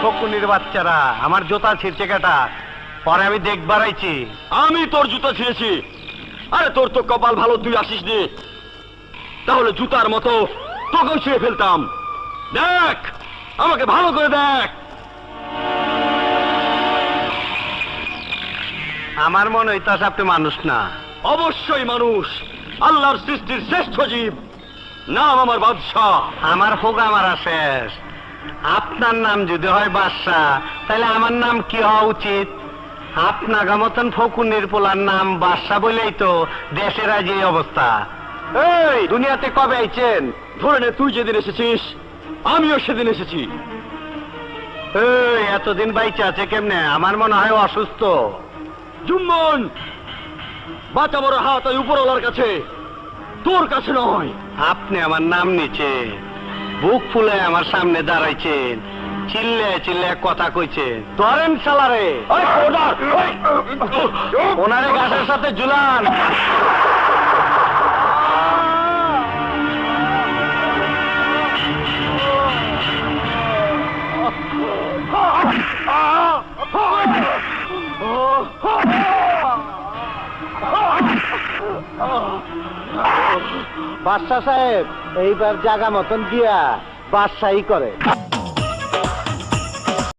ফকুনির বাচ্চারা আমার জুতা ছিঁড়ছে কেটা, পরে আমি দেখবার আইছি। আমি তোর জুতা ছিঁড়েছি? আরে তোর তো কপাল ভালো, তুই আসিস নি, তাহলে জুতার মতো তোকেও ছিঁড়ে ফেলতাম। দেখ, আমাকে ভালো করে দেখ। আমার মনে হইতাছে আপনি মানুষ না। অবশ্যই মানুষ, আল্লাহর সৃষ্টির শ্রেষ্ঠ জীব, নাম আমার বাদশাহ। আমার হোগা মারা শেষ। আপনার নাম যদি হয় বাদশাহ, তাহলে আমার নাম কি হওয়া উচিত? আপনার মতন ফকুনির পোলার নাম বাদশাহ বলেই তো দেশের আজ এই অবস্থা। এই দুনিয়াতে কবে আইছেন? ধরে নে, তুই যেদিন এসেছিস আমিও সেদিন এসেছি। এই এতদিন বাইচে আছে কেমনে? আমার মনে হয় অসুস্থ। জুম্মন, বাঁচা বড় হাত ওই উপরওয়ালার কাছে, তোর কাছে নয়। আপনি আমার নাম নিচে বুক ফুলে আমার সামনে দাঁড়াইছেন, চিল্লে চিল্লে কথা কইছেন। ধরেন শালারে, ওনারে গাছের সাথে ঝুলান। বাদশাহ সাহেব এইবার জাগা মতন গিয়া বাদশাহী করে।